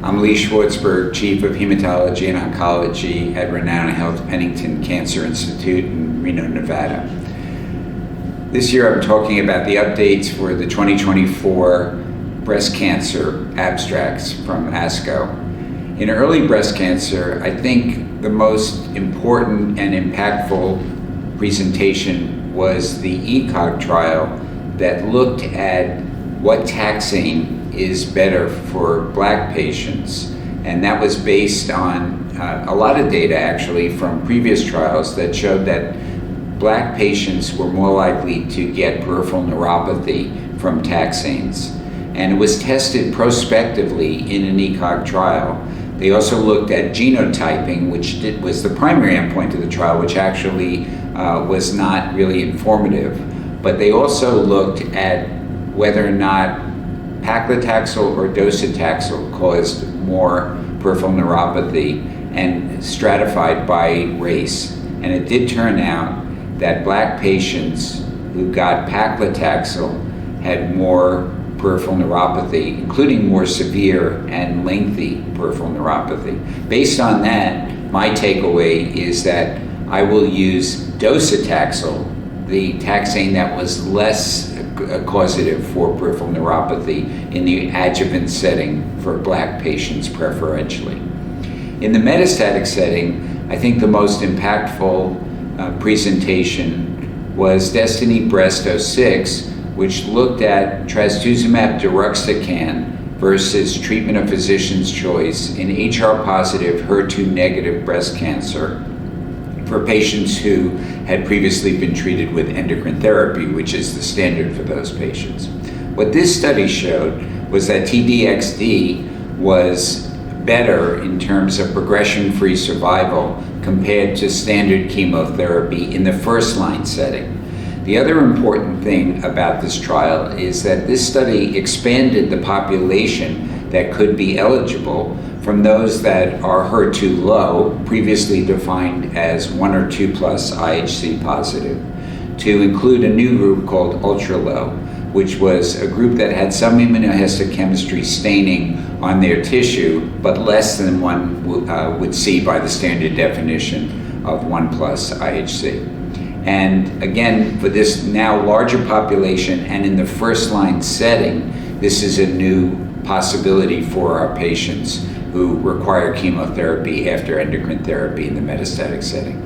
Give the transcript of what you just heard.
I'm Lee Schwartzberg, Chief of Hematology and Oncology at Renown Health Pennington Cancer Institute in Reno, Nevada. This year I'm talking about the updates for the 2024 breast cancer abstracts from ASCO. In early breast cancer, I think the most important and impactful presentation was the ECOG trial that looked at what taxane is better for Black patients. And that was based on a lot of data actually from previous trials that showed that Black patients were more likely to get peripheral neuropathy from taxanes. And it was tested prospectively in an ECOG trial. They also looked at genotyping, which was the primary endpoint of the trial, which actually was not really informative. But they also looked at whether or not paclitaxel or docetaxel caused more peripheral neuropathy and stratified by race. And it did turn out that Black patients who got paclitaxel had more peripheral neuropathy, including more severe and lengthy peripheral neuropathy. Based on that, my takeaway is that I will use docetaxel, the taxane that was less causative for peripheral neuropathy, in the adjuvant setting for Black patients preferentially. In the metastatic setting, I think the most impactful presentation was Destiny Breast 06, which looked at trastuzumab deruxtecan versus treatment of physician's choice in HR-positive, HER2-negative breast cancer for patients who had previously been treated with endocrine therapy, which is the standard for those patients. What this study showed was that TDXD was better in terms of progression-free survival compared to standard chemotherapy in the first-line setting. The other important thing about this trial is that this study expanded the population that could be eligible from those that are HER2 low, previously defined as 1 or 2 plus IHC positive, to include a new group called ultra low, which was a group that had some immunohistochemistry staining on their tissue, but less than one would see by the standard definition of 1 plus IHC. And again, for this now larger population and in the first line setting, this is a new possibility for our patients who require chemotherapy after endocrine therapy in the metastatic setting.